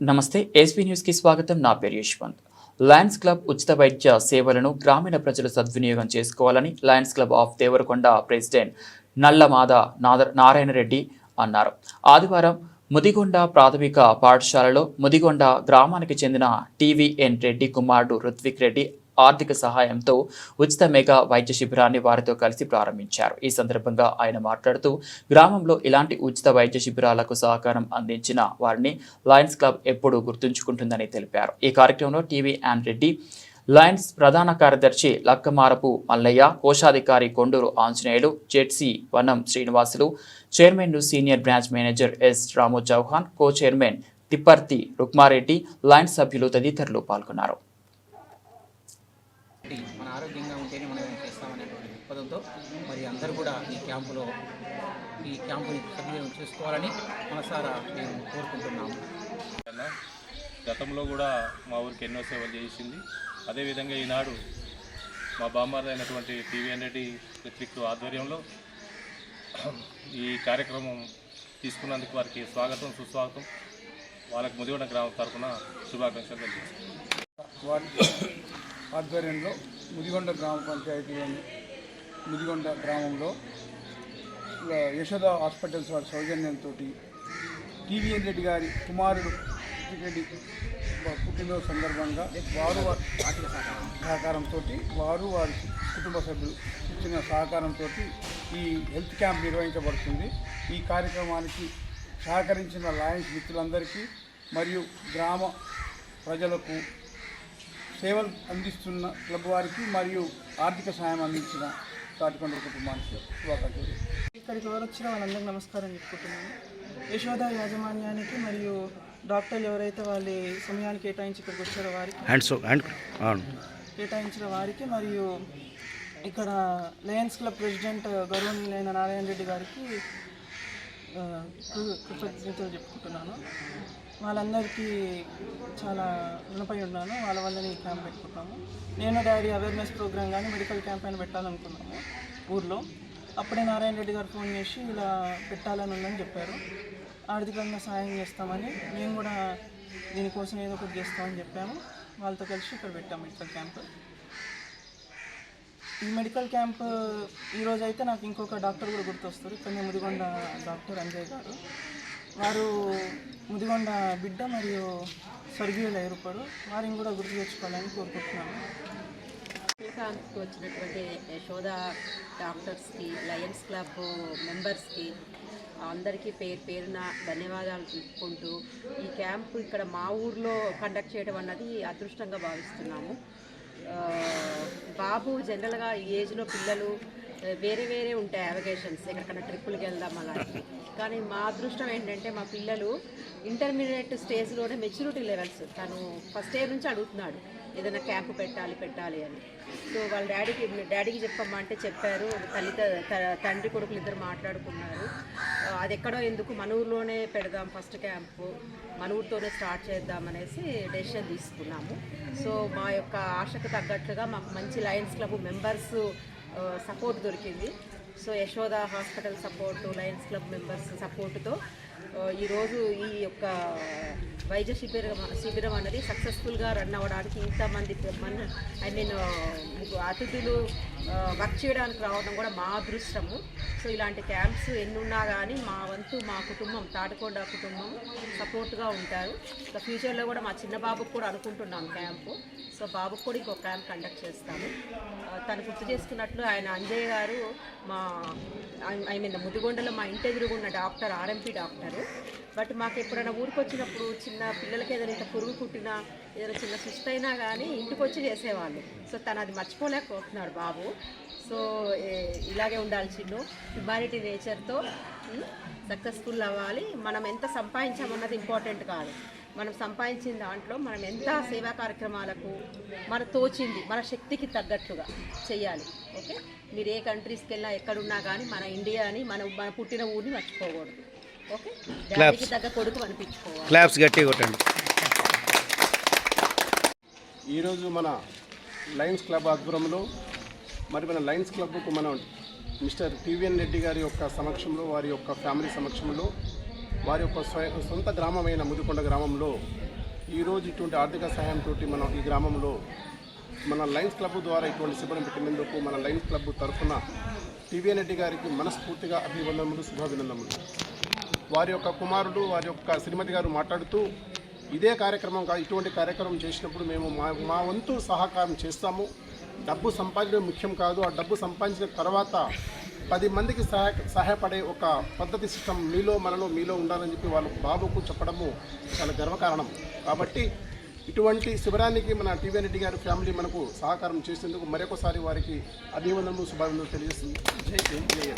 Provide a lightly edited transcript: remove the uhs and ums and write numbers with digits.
నమస్తే SB news కి స్వాగతం. నా పేరు యశ్వంత్. లయన్స్ క్లబ్ ఉచిత వైద్య సేవలను గ్రామీణ ప్రజలు సద్వినియోగం చేసుకోవాలని Lions Club of Devarakonda president Nallamada Narayana Reddy అన్నారు. ఆదివారం ముదిగొండ ప్రాథమిక పాఠశాలలో ముదిగొండ గ్రామానికి చెందిన టీవీఎన్ రెడ్డి కుమారుడు రుత్విక్ రెడ్డి ఆర్థిక సహాయంతో ఉచిత మెగా వైద్య శిబిరాన్ని వారితో కలిసి ప్రారంభించారు. ఈ సందర్భంగా ఆయన మాట్లాడుతూ గ్రామంలో ఇలాంటి ఉచిత వైద్య శిబిరాలకు సహకారం అందించిన వారిని లయన్స్ క్లబ్ ఎప్పుడూ గుర్తుంచుకుంటుందని తెలిపారు. ఈ కార్యక్రమంలో టీవీఎన్ రెడ్డి, లయన్స్ ప్రధాన కార్యదర్శి లక్కమారపు మల్లయ్య, కోశాధికారి Konduru Anjaneyulu, ZC Vanam Srinivasulu, chairman senior branch manager S Ramu Chauhan, co chairman Tipparthi Rukmareddy, Lions సభ్యులు తదితరులు పాల్గొన్నారు. మన ఆరోగ్యంగా ఉంటేనే మనం చేస్తామనేటువంటి దృక్పథంతో మరి అందరూ కూడా ఈ క్యాంపుని సద్వినియోగం చేసుకోవాలని మనసారా మేము కోరుకుంటున్నాము. గతంలో కూడా మా ఊరికి ఎన్నో సేవలు చేసింది. అదేవిధంగా ఈనాడు మా బామ్మారు అయినటువంటి టీవీఎన్ రెడ్డి రుత్విక్ ఆధ్వర్యంలో ఈ కార్యక్రమం తీసుకున్నందుకు వారికి స్వాగతం, సుస్వాగతం. వాళ్ళకి ముదిగొండ గ్రామం తరఫున శుభాకాంక్షలు తెలియజేస్తాం. ఆధ్వర్యంలో ముదిగొండ గ్రామ పంచాయతీలోని ముదిగొండ గ్రామంలో యశోద హాస్పిటల్స్ వారి సౌజన్యంతో టీవీఎన్ రెడ్డి గారి కుమారుడు రెడ్డి పుట్టినరోజు సందర్భంగా వారు ఆర్థిక సహకారంతో వారు వారి కుటుంబ సభ్యులు ఇచ్చిన సహకారంతో ఈ హెల్త్ క్యాంప్ నిర్వహించబడుతుంది. ఈ కార్యక్రమానికి సహకరించిన లయన్స్ మిత్రులందరికీ మరియు గ్రామ ప్రజలకు సేవలు అందిస్తున్న క్లబ్ వారికి మరియు ఆర్థిక సహాయం అందించిన తాటికొండ కుటుంబానికి శుభాకాంక్షలు. ఇక్కడికి వచ్చిన వాళ్ళందరికీ నమస్కారం చెప్పుకుంటున్నాను. యశోద యాజమాన్యానికి మరియు డాక్టర్లు ఎవరైతే వాళ్ళ సమయాన్ని కేటాయించి ఇక్కడికి వచ్చారో వారికి కేటాయించిన వారికి మరియు ఇక్కడ లయన్స్ క్లబ్ ప్రెసిడెంట్ గౌరవనీయులైన నారాయణ రెడ్డి గారికి కృతజ్ఞతలు చెప్పుకుంటున్నాను. వాళ్ళందరికీ చాలా రుణపై ఉన్నాను. వాళ్ళ వల్లనే ఈ క్యాంప్ పెట్టుకుంటాము. నేను డాడీ అవేర్నెస్ ప్రోగ్రామ్ కానీ మెడికల్ క్యాంప్ అని పెట్టాలనుకున్నాము ఊర్లో. అప్పుడే నారాయణ రెడ్డి గారు ఫోన్ చేసి ఇలా పెట్టాలని ఉందని చెప్పారు. ఆర్థికంగా సాయం చేస్తామని, మేము కూడా దీనికోసం ఏదో ఒకటి చేస్తామని చెప్పాము. వాళ్ళతో కలిసి ఇక్కడ పెట్టాము మెడికల్ క్యాంప్. ఈ మెడికల్ క్యాంప్ ఈరోజు అయితే నాకు ఇంకొక డాక్టర్ కూడా గుర్తొస్తారు. ఇక్కడ ముదిగొండ డాక్టర్ అంజయ్ గారు. వారు ముదిగొండ బిడ్డ మరియు స్వర్గీయులు ఏర్పడు. వారిని కూడా గుర్తు తెచ్చుకోవాలని కోరుకుంటున్నాను. క్యాంప్కి వచ్చినటువంటి యశోద డాక్టర్స్కి, లయన్స్ క్లబ్ మెంబర్స్కి అందరికీ పేరున ధన్యవాదాలు చెప్పుకుంటూ ఈ క్యాంపు ఇక్కడ మా ఊర్లో కండక్ట్ చేయడం అన్నది అదృష్టంగా భావిస్తున్నాము. బాబు జనరల్గా ఈ ఏజ్లో పిల్లలు వేరే ఉంటాయి అవకేషన్స్, ఎక్కడికన్నా ట్రిప్పులకి వెళ్దాం అలాంటి. కానీ మా అదృష్టం ఏంటంటే మా పిల్లలు ఇంటర్మీడియట్ స్టేజ్లోనే మెచ్యూరిటీ లెవెల్స్, తను ఫస్ట్ ఇయర్ నుంచి అడుగుతున్నాడు ఏదైనా క్యాంపు పెట్టాలి అని. సో వాళ్ళ డాడీకి చెప్పమ్మా అంటే చెప్పారు. తండ్రి కొడుకులు ఇద్దరు మాట్లాడుకున్నారు. అది ఎక్కడో ఎందుకు మన ఊరిలోనే పెడదాం, ఫస్ట్ క్యాంపు మన ఊరితోనే స్టార్ట్ చేద్దాం అనేసి డెసిషన్ తీసుకున్నాము. సో మా యొక్క ఆశకు తగ్గట్లుగా మాకు మంచి లయన్స్ క్లబ్ మెంబర్స్ సపోర్ట్ దొరికింది. So Yashoda hospital support, Lions club members సపోర్టుతో ఈరోజు ఈ యొక్క వైద్య శిబిరం అన్నది సక్సెస్ఫుల్గా రన్ అవ్వడానికి ఇంతమంది అతిథులు వర్క్ చేయడానికి రావడం కూడా మా అదృష్టము. సో ఇలాంటి క్యాంప్స్ ఎన్నున్నా కానీ మా వంతు, మా కుటుంబం, తాటికొండ కుటుంబం సపోర్ట్గా ఉంటారు. సో ఫ్యూచర్లో కూడా మా చిన్న బాబుకు కూడా అనుకుంటున్నాం క్యాంపు. సో బాబుకు కూడా ఇంకో క్యాంప్ కండక్ట్ చేస్తాము. తను గుర్తు చేసుకున్నట్లు ఆయన అంజయ్య గారు ముదిగొండలో మా ఇంటి ఎదురుగున్న డాక్టర్, ఆర్ఎంపీ డాక్టరు. బట్ మాకు ఎప్పుడైనా ఊరికి వచ్చినప్పుడు చిన్న పిల్లలకి ఏదైనా పురుగు కుట్టినా, ఏదైనా చిన్న సుస్థ అయినా కానీ ఇంటికి వచ్చి చేసేవాళ్ళు. సో తను అది మర్చిపోలేకపోతున్నాడు బాబు. సో ఇలాగే ఉండాలి చిన్ను, హ్యుమానిటీ నేచర్తో సక్సెస్ఫుల్ అవ్వాలి. మనం ఎంత సంపాదించామన్నది ఇంపార్టెంట్ కాదు, మనం సంపాదించిన దాంట్లో మనం ఎంత సేవా కార్యక్రమాలకు మన తోచింది, మన శక్తికి తగ్గట్లుగా చేయాలి. ఓకే, మీరు ఏ కంట్రీస్కి వెళ్ళినా ఎక్కడున్నా కానీ మన ఇండియాని, మన పుట్టిన ఊరిని మర్చిపోకూడదు. ఓకే, డాడీకి తగ్గ కొడుకు అనిపించుకోవాలి. క్లాప్స్ గట్టిగా కొట్టండి. ఈరోజు మన లయన్స్ క్లబ్ ఆధ్వర్యంలో మరి మన లయన్స్ క్లబ్కు మనం మిస్టర్ టీవీఎన్ రెడ్డి గారి యొక్క సమక్షంలో, వారి యొక్క ఫ్యామిలీ సమక్షంలో, వారి యొక్క సొంత గ్రామమైన ముదికొండ గ్రామంలో ఈరోజు ఇటువంటి ఆర్థిక సహాయంతో మనం ఈ గ్రామంలో మన లయన్స్ క్లబ్ ద్వారా ఇటువంటి శిబిరం పెట్టినందుకు మన లయన్స్ క్లబ్ తరఫున టీవీఎన్ రెడ్డి గారికి మనస్ఫూర్తిగా అభివందనములు, శుభాభినందనలు. వారి యొక్క కుమారుడు, వారి యొక్క శ్రీమతి గారు మాట్లాడుతూ ఇదే కార్యక్రమం ఇటువంటి కార్యక్రమం చేసినప్పుడు మేము మా వంతు సహకారం చేస్తాము. డబ్బు సంపాదించడం ముఖ్యం కాదు, ఆ డబ్బు సంపాదించిన తర్వాత 10 మందికి సహాయపడే ఒక పద్ధతి సిస్టమ్ మీలో ఉండాలని చెప్పి వాళ్ళ బాబుకు చెప్పడము చాలా గర్వకారణం. కాబట్టి ఇటువంటి శిబిరానికి మన టీవీఎన్ రెడ్డి గారి ఫ్యామిలీ మనకు సహకారం చేసేందుకు మరొకసారి వారికి అభివందనలు, శుభాభివందనలు తెలియజేస్తుంది. జై జై జై.